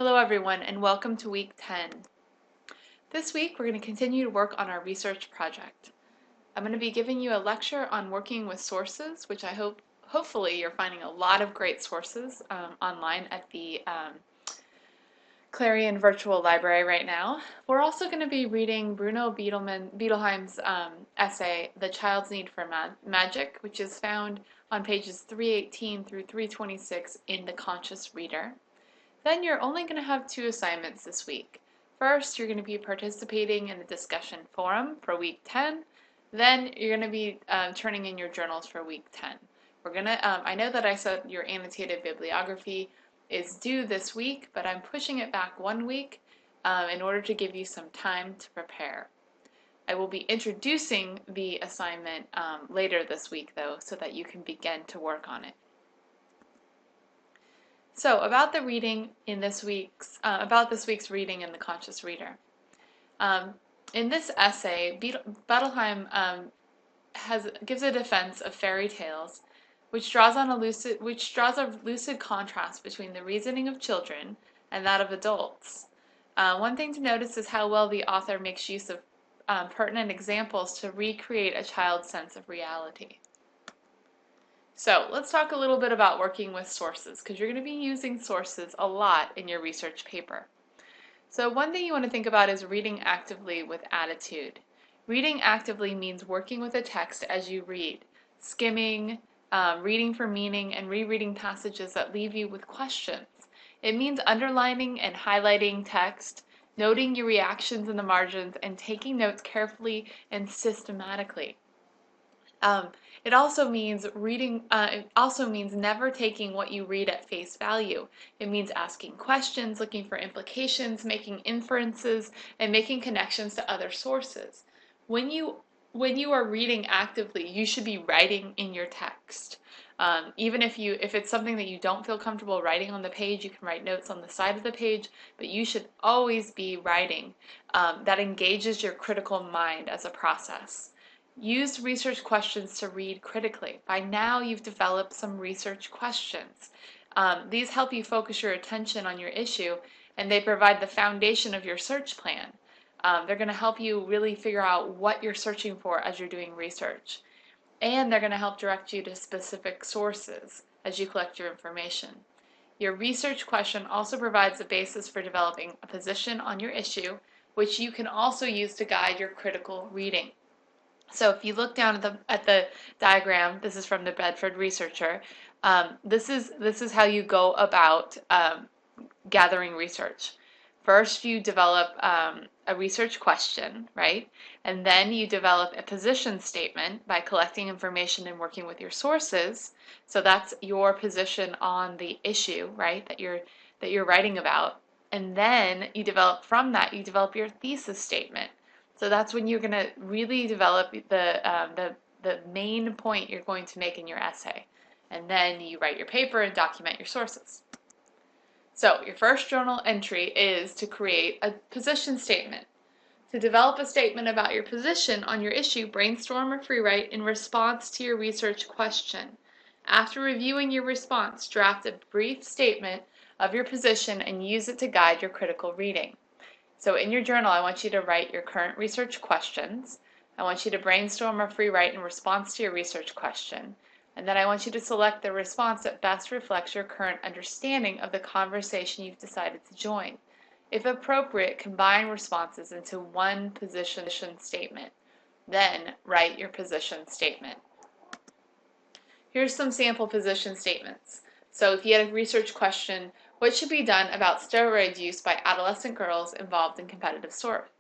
Hello everyone and welcome to week 10. This week we're going to continue to work on our research project. I'm going to be giving you a lecture on working with sources, which hopefully you're finding a lot of great sources online at the Clarion Virtual Library right now. We're also going to be reading Bruno Beetleheim's essay, The Child's Need for Magic, which is found on pages 318 through 326 in The Conscious Reader. Then you're only going to have 2 assignments this week. First, you're going to be participating in the discussion forum for week 10. Then you're going to be turning in your journals for week 10. I know that I said your annotated bibliography is due this week, but I'm pushing it back 1 week in order to give you some time to prepare. I will be introducing the assignment later this week, though, so that you can begin to work on it. So, about the reading in this week's reading in The Conscious Reader. In this essay, Bettelheim gives a defense of fairy tales, which draws a lucid contrast between the reasoning of children and that of adults. One thing to notice is how well the author makes use of pertinent examples to recreate a child's sense of reality. So let's talk a little bit about working with sources, because you're going to be using sources a lot in your research paper. So one thing you want to think about is reading actively with attitude. Reading actively means working with a text as you read, skimming, reading for meaning, and rereading passages that leave you with questions. It means underlining and highlighting text, noting your reactions in the margins, and taking notes carefully and systematically. It also means never taking what you read at face value. It means asking questions, looking for implications, making inferences, and making connections to other sources. When you are reading actively, you should be writing in your text. Even if it's something that you don't feel comfortable writing on the page, you can write notes on the side of the page, but you should always be writing. That engages your critical mind as a process. Use research questions to read critically. By now, you've developed some research questions. These help you focus your attention on your issue, and they provide the foundation of your search plan. They're going to help you really figure out what you're searching for as you're doing research. And they're going to help direct you to specific sources as you collect your information. Your research question also provides the basis for developing a position on your issue, which you can also use to guide your critical reading. So if you look down at the diagram, this is from the Bedford Researcher. This is how you go about gathering research. First, you develop a research question, right? And then you develop a position statement by collecting information and working with your sources. So that's your position on the issue, right? That you're writing about. And then you develop your thesis statement. So that's when you're going to really develop the main point you're going to make in your essay. And then you write your paper and document your sources. So your first journal entry is to create a position statement. To develop a statement about your position on your issue, brainstorm or free write in response to your research question. After reviewing your response, draft a brief statement of your position and use it to guide your critical reading. So in your journal, I want you to write your current research questions. I want you to brainstorm or free write in response to your research question. And then I want you to select the response that best reflects your current understanding of the conversation you've decided to join. If appropriate, combine responses into one position statement. Then write your position statement. Here's some sample position statements. So if you had a research question, what should be done about steroid use by adolescent girls involved in competitive sports?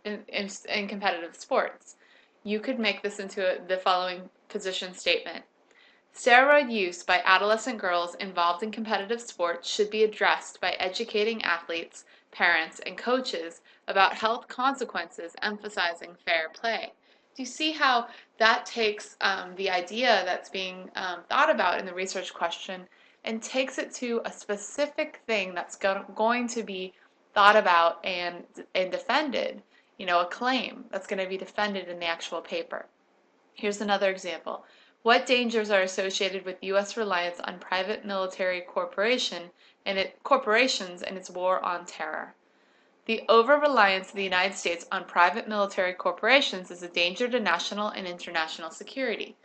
You could make this into the following position statement. Steroid use by adolescent girls involved in competitive sports should be addressed by educating athletes, parents, and coaches about health consequences, emphasizing fair play. Do you see how that takes the idea that's being thought about in the research question and takes it to a specific thing that's going to be thought about and defended, a claim that's going to be defended in the actual paper. Here's another example. What dangers are associated with U.S. reliance on private military cooperation corporations and its war on terror. The over-reliance of the United States on private military corporations is a danger to national and international security.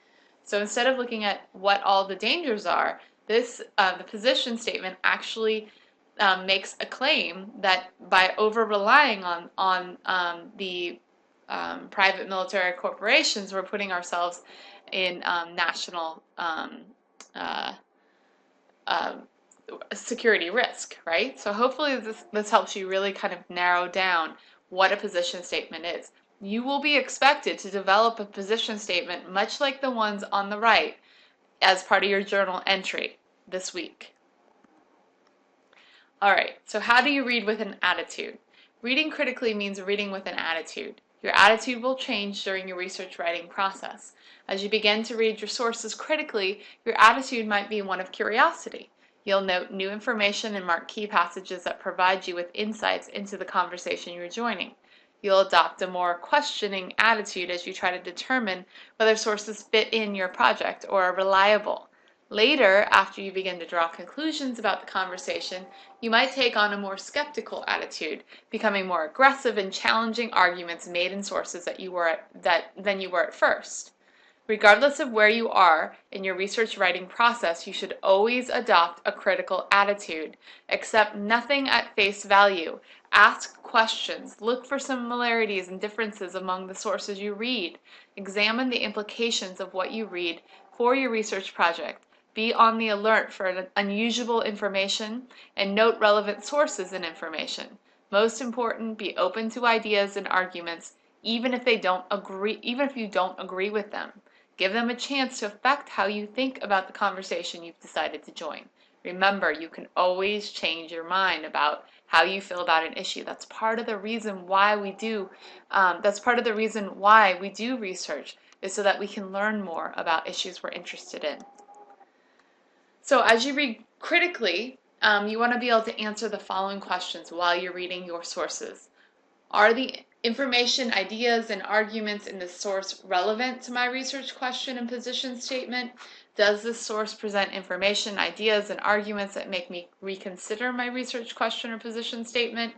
So instead of looking at what all the dangers are, the position statement actually makes a claim that by over-relying on the private military corporations, we're putting ourselves in national uh, uh, security risk, right? So hopefully this helps you really kind of narrow down what a position statement is. You will be expected to develop a position statement much like the ones on the right as part of your journal entry this week. All right, so how do you read with an attitude? Reading critically means reading with an attitude. Your attitude will change during your research writing process. As you begin to read your sources critically, your attitude might be one of curiosity. You'll note new information and mark key passages that provide you with insights into the conversation you're joining. You'll adopt a more questioning attitude as you try to determine whether sources fit in your project or are reliable. Later, after you begin to draw conclusions about the conversation, you might take on a more skeptical attitude, becoming more aggressive and challenging arguments made in sources than you were at first. Regardless of where you are in your research writing process, you should always adopt a critical attitude. Accept nothing at face value. Ask questions. Look for similarities and differences among the sources you read. Examine the implications of what you read for your research project. Be on the alert for unusual information and note relevant sources and information. Most important, be open to ideas and arguments even if you don't agree with them. Give them a chance to affect how you think about the conversation you've decided to join. Remember, you can always change your mind about how you feel about an issue. That's part of the reason why we do research, is so that we can learn more about issues we're interested in. So as you read critically, you want to be able to answer the following questions while you're reading your sources. Are the information, ideas, and arguments in the source relevant to my research question and position statement? Does this source present information, ideas, and arguments that make me reconsider my research question or position statement?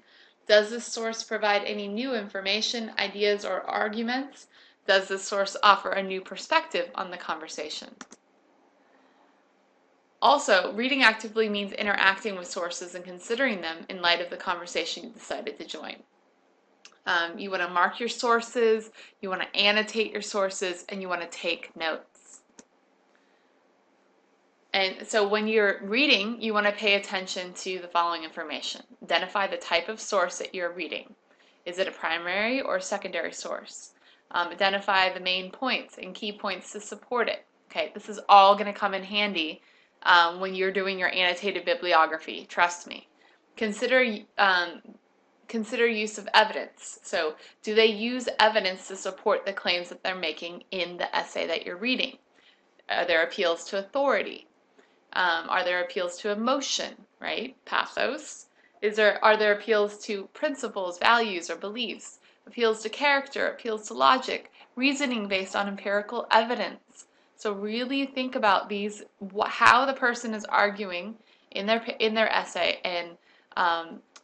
Does this source provide any new information, ideas, or arguments? Does this source offer a new perspective on the conversation? Also, reading actively means interacting with sources and considering them in light of the conversation you decided to join. You want to mark your sources, you want to annotate your sources, and you want to take notes. And so when you're reading, you want to pay attention to the following information. Identify the type of source that you're reading. Is it a primary or secondary source? Identify the main points and key points to support it. Okay, this is all going to come in handy when you're doing your annotated bibliography, trust me. Consider use of evidence. So, do they use evidence to support the claims that they're making in the essay that you're reading? Are there appeals to authority? Are there appeals to emotion, right? Pathos. Are there appeals to principles, values, or beliefs? Appeals to character, appeals to logic, reasoning based on empirical evidence. So really think about these, how the person is arguing in their essay, and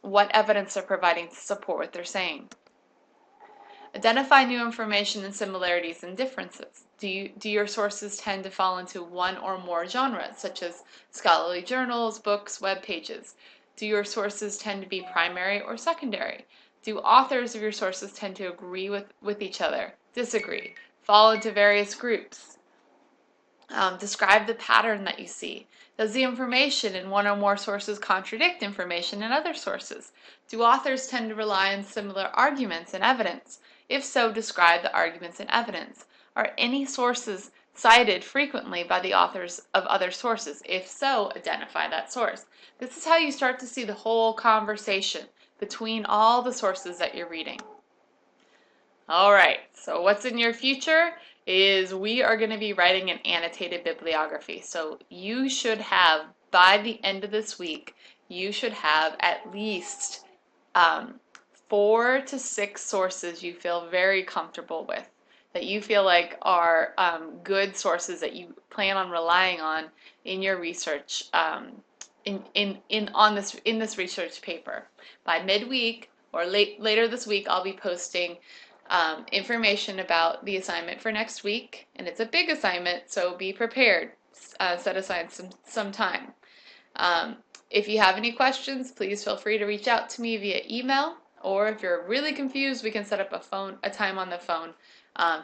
what evidence they're providing to support what they're saying. Identify new information and similarities and differences. Do your sources tend to fall into one or more genres, such as scholarly journals, books, web pages? Do your sources tend to be primary or secondary? Do authors of your sources tend to agree with each other, disagree, fall into various groups? Describe the pattern that you see. Does the information in one or more sources contradict information in other sources? Do authors tend to rely on similar arguments and evidence? If so, describe the arguments and evidence. Are any sources cited frequently by the authors of other sources? If so, identify that source. This is how you start to see the whole conversation between all the sources that you're reading. All right, so what's in your future is we are going to be writing an annotated bibliography. So you should have, by the end of this week, you should have at least 4 to 6 sources you feel very comfortable with, that you feel like are good sources that you plan on relying on in your research in this research paper. By midweek or later this week, I'll be posting information about the assignment for next week, and it's a big assignment, so be prepared. Set aside some time. Um, if you have any questions, please feel free to reach out to me via email, or if you're really confused, we can set up a time on the phone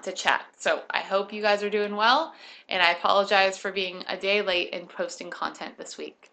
to chat. So I hope you guys are doing well, and I apologize for being a day late in posting content this week.